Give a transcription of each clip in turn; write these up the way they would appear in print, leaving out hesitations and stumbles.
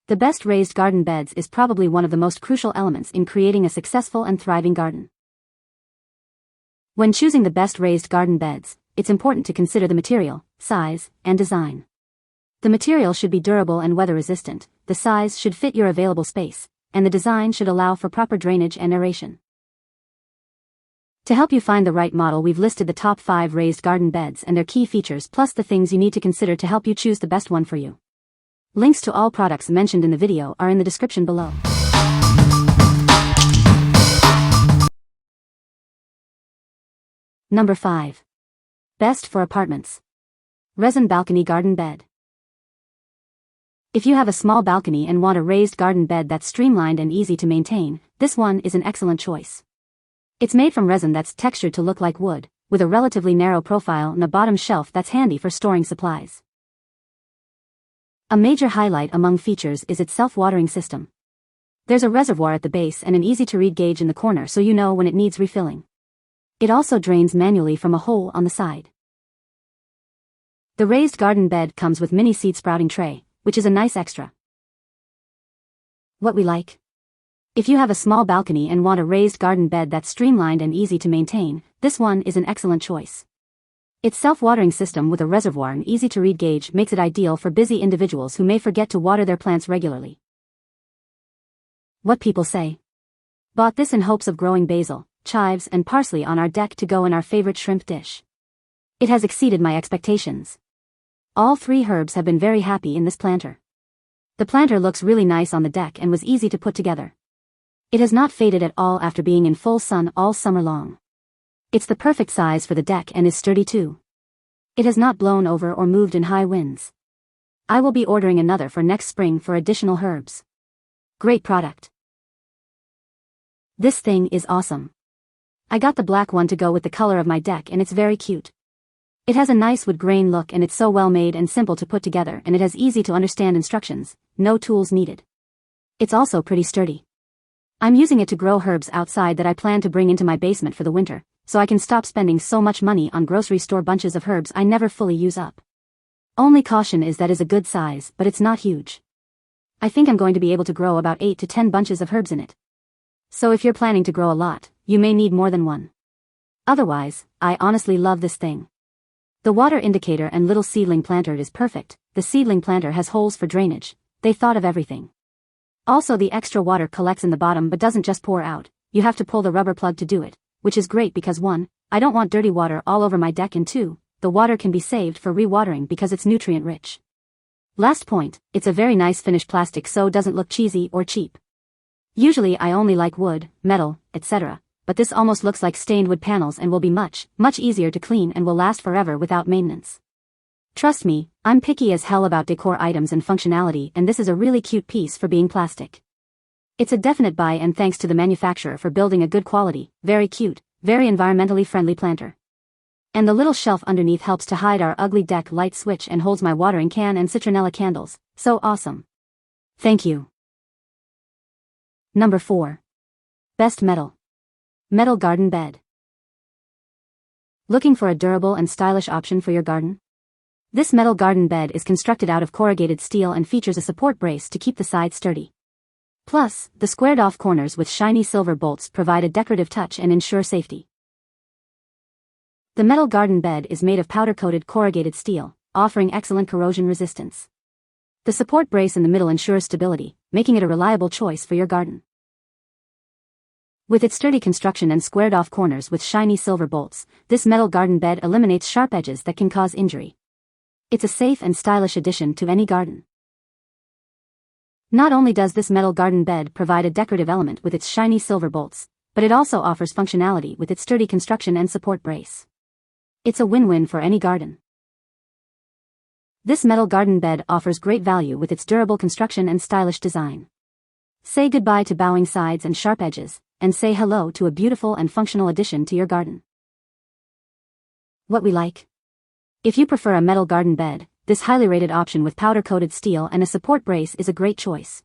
The best raised garden beds is probably one of the most crucial elements in creating a successful and thriving garden. When choosing the best raised garden beds, it's important to consider the material, size, and design. The material should be durable and weather-resistant, the size should fit your available space, and the design should allow for proper drainage and aeration. To help you find the right model, we've listed the top 5 raised garden beds and their key features plus the things you need to consider to help you choose the best one for you. Links to all products mentioned in the video are in the description below. Number 5. Best for apartments. Resin Balcony Garden Bed. If you have a small balcony and want a raised garden bed that's streamlined and easy to maintain, this one is an excellent choice. It's made from resin that's textured to look like wood, with a relatively narrow profile and a bottom shelf that's handy for storing supplies. A major highlight among features is its self-watering system. There's a reservoir at the base and an easy-to-read gauge in the corner so you know when it needs refilling. It also drains manually from a hole on the side. The raised garden bed comes with mini seed sprouting tray, which is a nice extra. What we like? If you have a small balcony and want a raised garden bed that's streamlined and easy to maintain, this one is an excellent choice. Its self-watering system with a reservoir and easy-to-read gauge makes it ideal for busy individuals who may forget to water their plants regularly. What people say? Bought this in hopes of growing basil, chives, and parsley on our deck to go in our favorite shrimp dish. It has exceeded my expectations. All 3 herbs have been very happy in this planter. The planter looks really nice on the deck and was easy to put together. It has not faded at all after being in full sun all summer long. It's the perfect size for the deck and is sturdy too. It has not blown over or moved in high winds. I will be ordering another for next spring for additional herbs. Great product. This thing is awesome. I got the black one to go with the color of my deck and it's very cute. It has a nice wood grain look and it's so well made and simple to put together, and it has easy to understand instructions, no tools needed. It's also pretty sturdy. I'm using it to grow herbs outside that I plan to bring into my basement for the winter, so I can stop spending so much money on grocery store bunches of herbs I never fully use up. Only caution is that is a good size, but it's not huge. I think I'm going to be able to grow about 8 to 10 bunches of herbs in it. So if you're planning to grow a lot, you may need more than one. Otherwise, I honestly love this thing. The water indicator and little seedling planter is perfect. The seedling planter has holes for drainage. They thought of everything. Also, the extra water collects in the bottom but doesn't just pour out. You have to pull the rubber plug to do it, which is great because 1, I don't want dirty water all over my deck, and 2, the water can be saved for re-watering because it's nutrient rich. Last point, it's a very nice finished plastic so doesn't look cheesy or cheap. Usually I only like wood, metal, etc., but this almost looks like stained wood panels and will be much easier to clean and will last forever without maintenance. Trust me, I'm picky as hell about decor items and functionality, and this is a really cute piece for being plastic. It's a definite buy, and thanks to the manufacturer for building a good quality, very cute, very environmentally friendly planter. And the little shelf underneath helps to hide our ugly deck light switch and holds my watering can and citronella candles. So awesome. Thank you. Number 4. Best Metal. Metal Garden Bed. Looking for a durable and stylish option for your garden? This metal garden bed is constructed out of corrugated steel and features a support brace to keep the sides sturdy. Plus, the squared-off corners with shiny silver bolts provide a decorative touch and ensure safety. The metal garden bed is made of powder-coated corrugated steel, offering excellent corrosion resistance. The support brace in the middle ensures stability, making it a reliable choice for your garden. With its sturdy construction and squared-off corners with shiny silver bolts, this metal garden bed eliminates sharp edges that can cause injury. It's a safe and stylish addition to any garden. Not only does this metal garden bed provide a decorative element with its shiny silver bolts, but it also offers functionality with its sturdy construction and support brace. It's a win-win for any garden. This metal garden bed offers great value with its durable construction and stylish design. Say goodbye to bowing sides and sharp edges, and say hello to a beautiful and functional addition to your garden. What we like? If you prefer a metal garden bed, this highly rated option with powder-coated steel and a support brace is a great choice.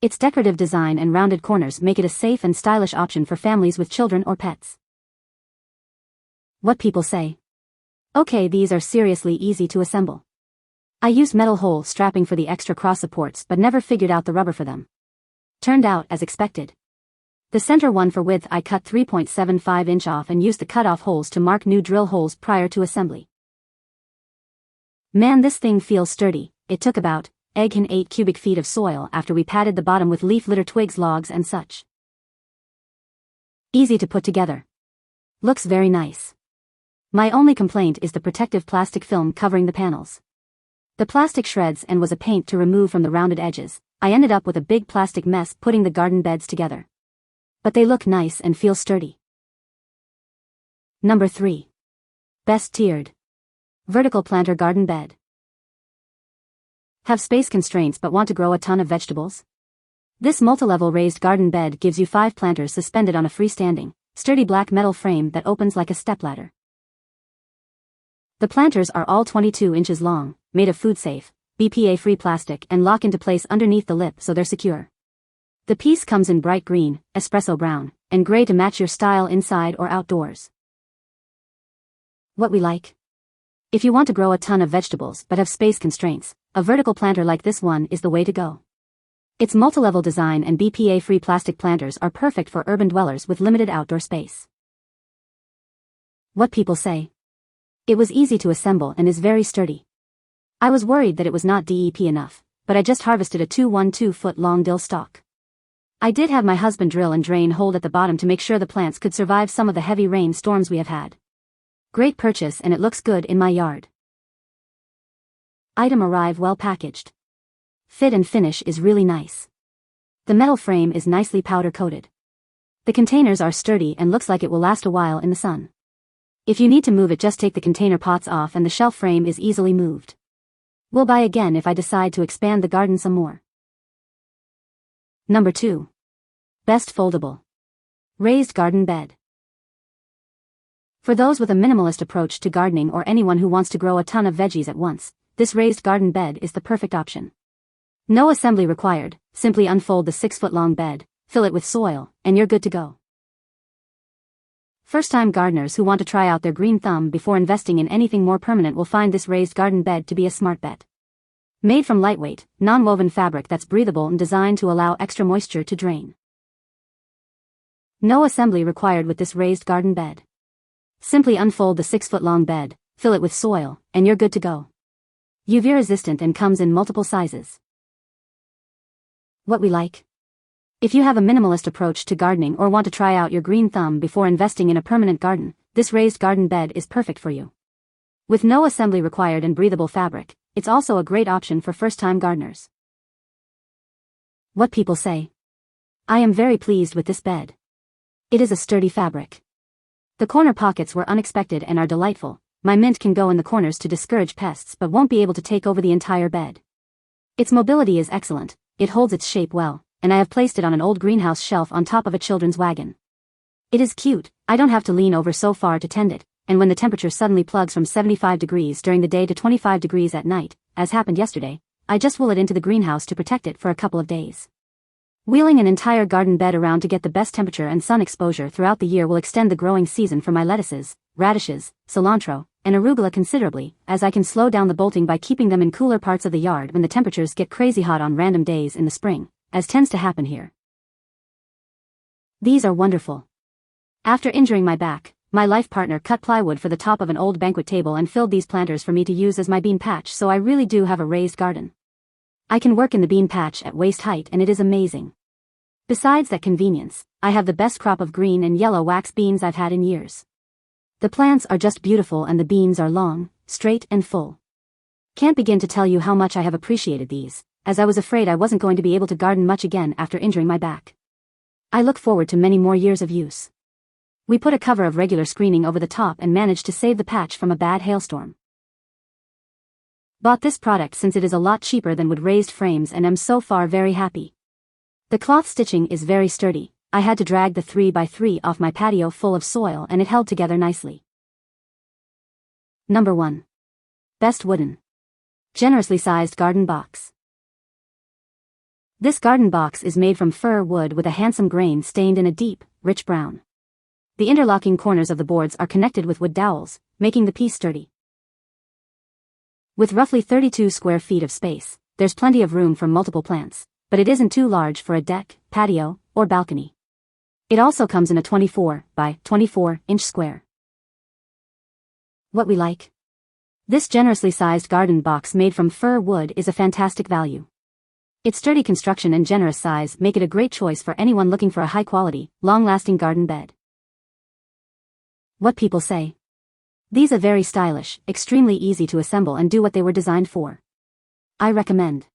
Its decorative design and rounded corners make it a safe and stylish option for families with children or pets. What people say? Okay, these are seriously easy to assemble. I used metal hole strapping for the extra cross supports but never figured out the rubber for them. Turned out as expected. The center one for width I cut 3.75 inch off and used the cut-off holes to mark new drill holes prior to assembly. Man, this thing feels sturdy. It took about 8 cubic feet of soil after we padded the bottom with leaf litter, twigs, logs and such. Easy to put together. Looks very nice. My only complaint is the protective plastic film covering the panels. The plastic shreds and was a pain to remove from the rounded edges. I ended up with a big plastic mess putting the garden beds together. But they look nice and feel sturdy. Number 3. Best tiered vertical planter garden bed. Have space constraints but want to grow a ton of vegetables? This multi-level raised garden bed gives you 5 planters suspended on a freestanding, sturdy black metal frame that opens like a stepladder. The planters are all 22 inches long, made of food-safe, BPA-free plastic and lock into place underneath the lip so they're secure. The piece comes in bright green, espresso brown, and gray to match your style inside or outdoors. What we like? If you want to grow a ton of vegetables but have space constraints, a vertical planter like this one is the way to go. Its multi-level design and BPA-free plastic planters are perfect for urban dwellers with limited outdoor space. What people say? It was easy to assemble and is very sturdy. I was worried that it was not DEP enough, but I just harvested a 2-1-2-foot-long dill stalk. I did have my husband drill and drain hole at the bottom to make sure the plants could survive some of the heavy rain storms we have had. Great purchase and it looks good in my yard. Item arrive well packaged. Fit and finish is really nice. The metal frame is nicely powder coated. The containers are sturdy and looks like it will last a while in the sun. If you need to move it, just take the container pots off and the shelf frame is easily moved. We'll buy again if I decide to expand the garden some more. Number 2. Best foldable raised garden bed. For those with a minimalist approach to gardening or anyone who wants to grow a ton of veggies at once, this raised garden bed is the perfect option. No assembly required, simply unfold the 6-foot-long bed, fill it with soil, and you're good to go. First-time gardeners who want to try out their green thumb before investing in anything more permanent will find this raised garden bed to be a smart bet. Made from lightweight, non-woven fabric that's breathable and designed to allow extra moisture to drain. No assembly required with this raised garden bed. Simply unfold the 6-foot-long bed, fill it with soil, and you're good to go. UV resistant and comes in multiple sizes. What we like? If you have a minimalist approach to gardening or want to try out your green thumb before investing in a permanent garden, this raised garden bed is perfect for you. With no assembly required and breathable fabric, it's also a great option for first-time gardeners. What people say? I am very pleased with this bed. It is a sturdy fabric. The corner pockets were unexpected and are delightful. My mint can go in the corners to discourage pests but won't be able to take over the entire bed. Its mobility is excellent, it holds its shape well, and I have placed it on an old greenhouse shelf on top of a children's wagon. It is cute, I don't have to lean over so far to tend it, and when the temperature suddenly plugs from 75 degrees during the day to 25 degrees at night, as happened yesterday, I just wheel it into the greenhouse to protect it for a couple of days. Wheeling an entire garden bed around to get the best temperature and sun exposure throughout the year will extend the growing season for my lettuces, radishes, cilantro, and arugula considerably, as I can slow down the bolting by keeping them in cooler parts of the yard when the temperatures get crazy hot on random days in the spring, as tends to happen here. These are wonderful. After injuring my back, my life partner cut plywood for the top of an old banquet table and filled these planters for me to use as my bean patch, so I really do have a raised garden. I can work in the bean patch at waist height and it is amazing. Besides that convenience, I have the best crop of green and yellow wax beans I've had in years. The plants are just beautiful and the beans are long, straight and full. Can't begin to tell you how much I have appreciated these, as I was afraid I wasn't going to be able to garden much again after injuring my back. I look forward to many more years of use. We put a cover of regular screening over the top and managed to save the patch from a bad hailstorm. Bought this product since it is a lot cheaper than wood raised frames and am so far very happy. The cloth stitching is very sturdy. I had to drag the 3x3 off my patio full of soil and it held together nicely. Number 1. Best wooden generously sized garden box. This garden box is made from fir wood with a handsome grain stained in a deep, rich brown. The interlocking corners of the boards are connected with wood dowels, making the piece sturdy. With roughly 32 square feet of space, there's plenty of room for multiple plants, but it isn't too large for a deck, patio, or balcony. It also comes in a 24 by 24 inch square. What we like? This generously sized garden box made from fir wood is a fantastic value. Its sturdy construction and generous size make it a great choice for anyone looking for a high-quality, long-lasting garden bed. What people say? These are very stylish, extremely easy to assemble and do what they were designed for. I recommend.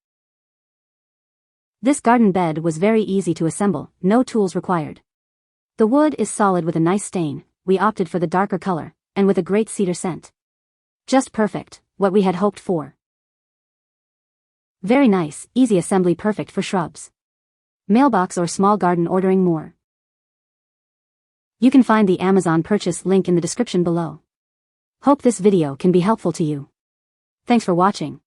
This garden bed was very easy to assemble, no tools required. The wood is solid with a nice stain, we opted for the darker color, and with a great cedar scent. Just perfect, what we had hoped for. Very nice, easy assembly, perfect for shrubs. Mailbox or small garden. Ordering more. You can find the Amazon purchase link in the description below. Hope this video can be helpful to you. Thanks for watching.